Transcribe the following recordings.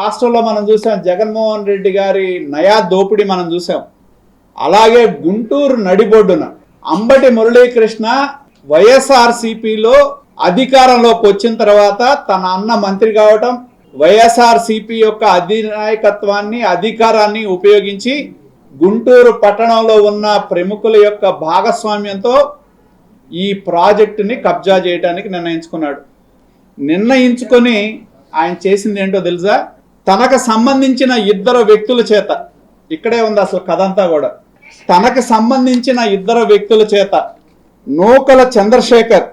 రాష్ట్రంలో మనం చూసాం, జగన్మోహన్ రెడ్డి గారి నయా దోపిడీ మనం చూసాం. అలాగే గుంటూరు నడిబొడ్డున అంబటి మురళీకృష్ణ వైఎస్ఆర్సీపీలో అధికారంలోకి వచ్చిన తర్వాత తన అన్న మంత్రి కావటం, వైఎస్ఆర్సీపీ యొక్క అధినాయకత్వాన్ని అధికారాన్ని ఉపయోగించి గుంటూరు పట్టణంలో ఉన్న ప్రముఖుల యొక్క భాగస్వామ్యంతో ఈ ప్రాజెక్టుని కబ్జా చేయడానికి నిర్ణయించుకొని ఆయన చేసింది ఏంటో తెలుసా? తనకు సంబంధించిన ఇద్దరు వ్యక్తుల చేత, ఇక్కడే ఉంది అసలు కథ అంతా కూడా, తనకు సంబంధించిన ఇద్దరు వ్యక్తుల చేత నూకల చంద్రశేఖర్,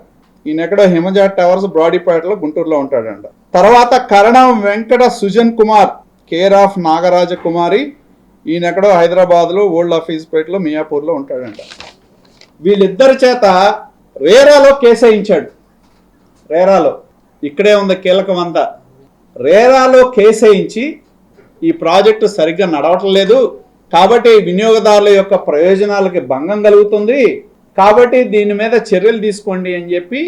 ఈయన ఎక్కడో హిమజా టవర్స్ బ్రాడీపేటలో గుంటూరులో ఉంటాడంట. తర్వాత కరణం వెంకట సుజన్ కుమార్ కేర్ ఆఫ్ నాగరాజ కుమారి, ఈయన ఎక్కడో హైదరాబాద్లో ఓల్డ్ ఆఫీస్ పేటలో మియాపూర్లో ఉంటాడంట. వీళ్ళిద్దరి చేత రేరాలో కేసు వేయించాడు. రేరాలో, ఇక్కడే ఉంది కీలకం అంతా. రేరాలో కేసు వేయించి ఈ ప్రాజెక్టు సరిగ్గా నడవటం లేదు కాబట్టి వినియోగదారుల యొక్క ప్రయోజనాలకి భంగం కలుగుతుంది కాబట్టి దీని మీద చర్యలు తీసుకోండి అని చెప్పి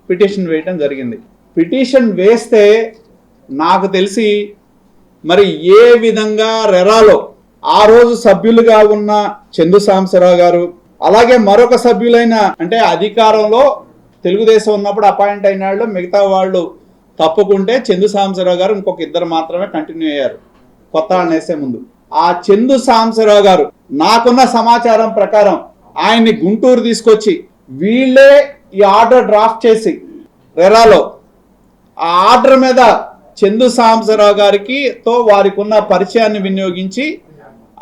పిటిషన్ వేయటం జరిగింది. పిటిషన్ వేస్తే నాకు తెలిసి మరి ఏ విధంగా రెరాలో ఆ రోజు సభ్యులుగా ఉన్న చందు సాంబశివరావు గారు, అలాగే మరొక సభ్యులైన, అంటే అధికారంలో తెలుగుదేశం ఉన్నప్పుడు అపాయింట్ అయిన వాళ్ళు మిగతా వాళ్ళు తప్పుకుంటే చందు సాంబశివరావు గారు ఇంకొక ఇద్దరు మాత్రమే కంటిన్యూ అయ్యారు కొత్త వాళ్ళని వేసే ముందు. ఆ చందు సాంబశివరావు గారు నాకున్న సమాచారం ప్రకారం ఆయన్ని గుంటూరు తీసుకొచ్చి వీళ్ళే ఈ ఆర్డర్ డ్రాఫ్ట్ చేసి రెరాలో ఆ ఆర్డర్ మీద చందు సాంబశివరావు గారికి వారికి ఉన్న పరిచయాన్ని వినియోగించి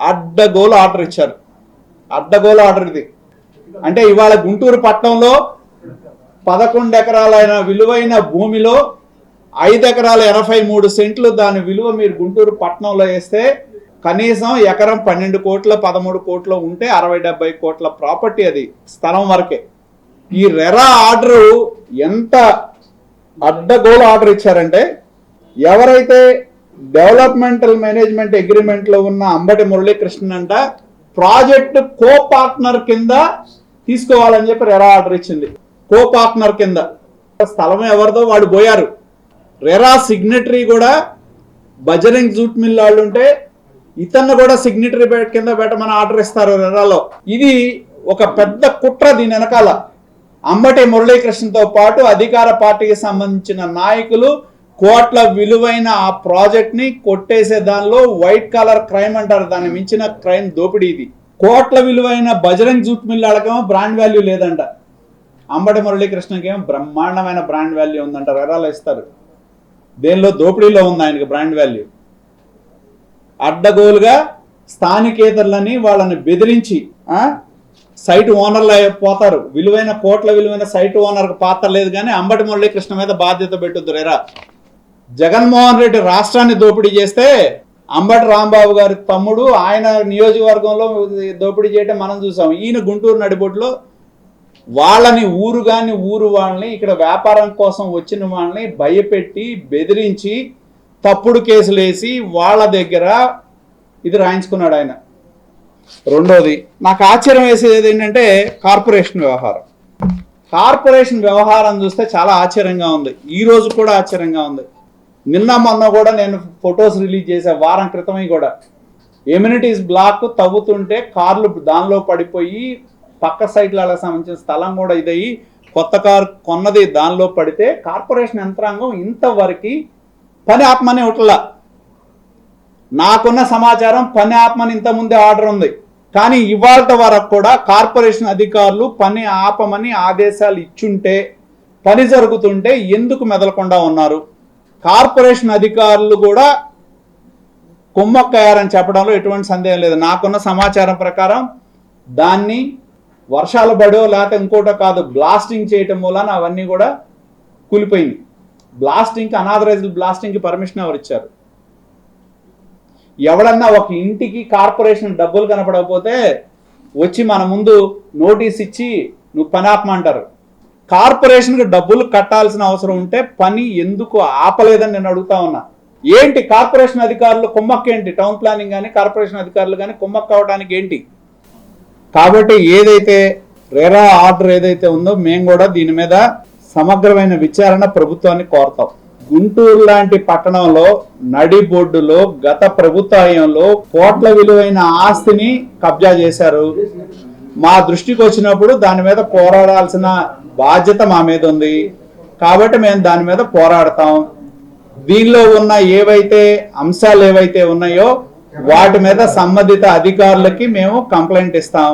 అడ్డగోలు ఆర్డర్ ఇచ్చారు. అడ్డగోలు ఆర్డర్ ఇది. అంటే ఇవాళ గుంటూరు పట్టణంలో 11 ఎకరాలైన విలువైన భూమిలో 5 ఎకరాల 83 సెంట్లు దాని విలువ మీరు గుంటూరు పట్టణంలో వేస్తే కనీసం ఎకరం 12 కోట్ల 13 కోట్ల ఉంటే 60-70 కోట్ల ప్రాపర్టీ అది స్థలం వరకే. ఈ రెరా ఆర్డరు ఎంత అడ్డగోలు ఆర్డర్ ఇచ్చారంటే, ఎవరైతే డెవలప్మెంటల్ మేనేజ్మెంట్ అగ్రిమెంట్లో ఉన్న అంబటి మురళీకృష్ణ అంట ప్రాజెక్టు కో పార్ట్నర్ కింద తీసుకోవాలని చెప్పి రెరా ఆర్డర్ ఇచ్చింది. కో పార్ట్నర్ కింద స్థలం ఎవరిదో వాడు పోయారు. రెరా సిగ్నేటరీ కూడా బజరంగ్ జూట్ మిల్ వాళ్ళు ఉంటే ఇతన్ని కూడా సిగ్నేటరీ కింద పెట్టమని ఆర్డర్ ఇస్తారు రెరాలో. ఇది ఒక పెద్ద కుట్ర. దీని వెనకాల అంబటి మురళీకృష్ణతో పాటు అధికార పార్టీకి సంబంధించిన నాయకులు కోట్ల విలువైన ఆ ప్రాజెక్ట్ ని కొట్టేసే దానిలో వైట్ కాలర్ క్రైమ్ అంటారు, దాన్ని మించిన క్రైమ్ దోపిడీ ఇది. కోట్ల విలువైన బజరంగ్ జూట్ మిల్ వాళ్ళకేమో బ్రాండ్ వాల్యూ లేదంట, అంబటి మురళీకృష్ణకి ఏమో బ్రహ్మాండమైన బ్రాండ్ వాల్యూ ఉందంట. రెరాలో ఇస్తారు. దేనిలో? దోపిడీలో ఉంది ఆయనకి బ్రాండ్ వాల్యూ. అడ్డగోలుగా స్థానికేతరులని వాళ్ళని బెదిరించి సైట్ ఓనర్లు పోతారు. కోట్ల విలువైన సైట్ ఓనర్కి పాత్ర లేదు, కానీ అంబటి మురళీకృష్ణ మీద బాధ్యత పెట్టొద్దు రెరా. జగన్మోహన్ రెడ్డి రాష్ట్రాన్ని దోపిడీ చేస్తే అంబటి రాంబాబు గారి తమ్ముడు ఆయన నియోజకవర్గంలో దోపిడీ చేయడం మనం చూసాం. ఈయన గుంటూరు నడిబొడ్డులో వాళ్ళని ఊరు వాళ్ళని ఇక్కడ వ్యాపారం కోసం వచ్చిన వాళ్ళని భయపెట్టి బెదిరించి తప్పుడు కేసులు వేసి వాళ్ళ దగ్గర ఇది రాయించుకున్నాడు ఆయన. రెండోది నాకు ఆశ్చర్యం వేసేది ఏంటంటే కార్పొరేషన్ వ్యవహారం. కార్పొరేషన్ వ్యవహారం చూస్తే చాలా ఆశ్చర్యంగా ఉంది. ఈ రోజు కూడా ఆశ్చర్యంగా ఉంది. నిన్న మొన్న కూడా నేను ఫొటోస్ రిలీజ్ చేసే వారం క్రితమే కూడా ఎమ్యూనిటీస్ బ్లాక్ తవ్వుతుంటే కార్లు దానిలో పడిపోయి పక్క సైట్లకు సంబంధించిన స్థలం కూడా ఇదయ్యి కొత్త కారు కొన్నది దానిలో పడితే కార్పొరేషన్ యంత్రాంగం ఇంతవరకు పని ఆపమని ఒకలా. నాకున్న సమాచారం పని ఆపమని ఇంతకుముందే ఆర్డర్ ఉంది, కానీ ఇవాళ వరకు కూడా కార్పొరేషన్ అధికారులు పని ఆపమని ఆదేశాలు ఇచ్చుంటే పని జరుగుతుంటే ఎందుకు మెదలకుండా ఉన్నారు? కార్పొరేషన్ అధికారులు కూడా కుమ్మక్కయ్యారని చెప్పడంలో ఎటువంటి సందేహం లేదు. నాకున్న సమాచారం ప్రకారం దాన్ని వర్షాలు పడో లేకపోతే ఇంకోటో కాదు, బ్లాస్టింగ్ చేయటం మూలాన అవన్నీ కూడా కూలిపోయింది. బ్లాస్టింగ్కి అనాథరైజ్డ్ బ్లాస్టింగ్కి పర్మిషన్ ఎవరు ఇచ్చారు? ఎవడన్నా ఒక ఇంటికి కార్పొరేషన్ డబ్బులు కనపడకపోతే వచ్చి మన ముందు నోటీస్ ఇచ్చి నువ్వు పని ఆపమంటారు. కార్పొరేషన్కి డబ్బులు కట్టాల్సిన అవసరం ఉంటే పని ఎందుకు ఆపలేదని నేను అడుగుతా ఉన్నా. ఏంటి కార్పొరేషన్ అధికారులు కుమ్మక్క ఏంటి? టౌన్ ప్లానింగ్ కానీ కార్పొరేషన్ అధికారులు కానీ కుమ్మక్క అవడానికి ఏంటి? కాబట్టి ఏదైతే రెరా ఆర్డర్ ఏదైతే ఉందో మేము కూడా దీని మీద సమగ్రమైన విచారణ ప్రభుత్వాన్ని కోరుతాం. గుంటూరు లాంటి పట్టణంలో నడిబొడ్డులో గత ప్రభుత్వంలో కోట్ల విలువైన ఆస్తిని కబ్జా చేశారు. మా దృష్టికి వచ్చినప్పుడు దాని మీద పోరాడాల్సిన బాధ్యత మా మీద ఉంది కాబట్టి మేము దాని మీద పోరాడతాం. దీనిలో ఉన్న అంశాలు ఏవైతే ఉన్నాయో వాటి మీద సంబంధిత అధికారులకి మేము కంప్లైంట్ ఇస్తాం.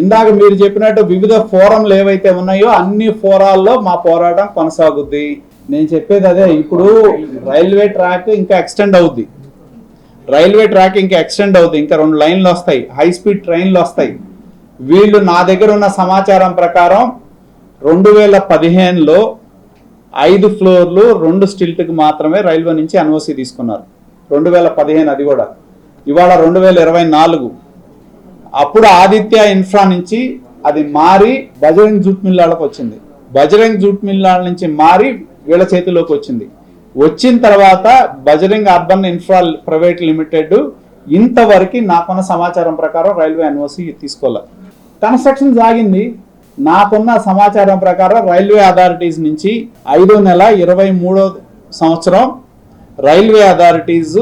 ఇందాక మీరు చెప్పినట్టు వివిధ ఫోరంలు ఏవైతే ఉన్నాయో అన్ని ఫోరాల్లో మా పోరాటం కొనసాగుద్ది. నేను చెప్పేది అదే, ఇప్పుడు రైల్వే ట్రాక్ ఇంకా ఎక్స్టెండ్ అవుద్ది, ఇంకా 2 లైన్లు వస్తాయి, హై స్పీడ్ ట్రైన్లు వస్తాయి. వీళ్ళు నా దగ్గర ఉన్న సమాచారం ప్రకారం 2015లో 5 ఫ్లోర్లు 2 స్టిల్ట్కి మాత్రమే రైల్వే నుంచి ఎన్ఓసి తీసుకున్నారు. 2015 అది కూడా. ఇవాళ 2024. అప్పుడు ఆదిత్య ఇన్ఫ్రా నుంచి అది మారి బజరంగ్ జూట్ మిల్లాలకు వచ్చింది. బజరంగ్ జూట్ మిల్లాల నుంచి మారి వీళ్ళ చేతిలోకి వచ్చింది. వచ్చిన తర్వాత Bajrang urban infra private limited ఇంతవరకు నాకున్న సమాచారం ప్రకారం రైల్వే ఎన్ఓసి తీసుకోలే. కన్స్ట్రక్షన్ సాగింది. నాకున్న సమాచారం ప్రకారం రైల్వే అథారిటీస్ నుంచి 5వ నెల 23వ సంవత్సరం రైల్వే అథారిటీస్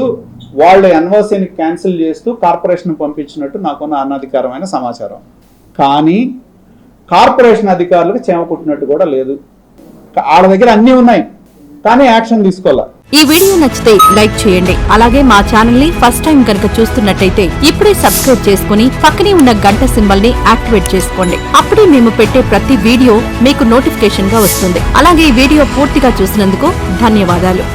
వాళ్ళు ఎన్ఓసిని క్యాన్సిల్ చేస్తూ కార్పొరేషన్ పంపించినట్టు నాకున్న అనధికారమైన సమాచారం. కానీ కార్పొరేషన్ అధికారులకు చేమ కుట్టినట్టు కూడా లేదు. వాళ్ళ దగ్గర అన్నీ ఉన్నాయి కానీ యాక్షన్ తీసుకోవాలి. ఈ వీడియో నచ్చితే లైక్ చేయండి. అలాగే మా ఛానల్ ని ఫస్ట్ టైం కనుక చూస్తున్నట్టయితే ఇప్పుడే సబ్స్క్రైబ్ చేసుకుని పక్కనే ఉన్న గంట సింబల్ ని యాక్టివేట్ చేసుకోండి. అప్పుడే మేము పెట్టే ప్రతి వీడియో మీకు నోటిఫికేషన్ గా వస్తుంది. అలాగే ఈ వీడియో పూర్తిగా చూసినందుకు ధన్యవాదాలు.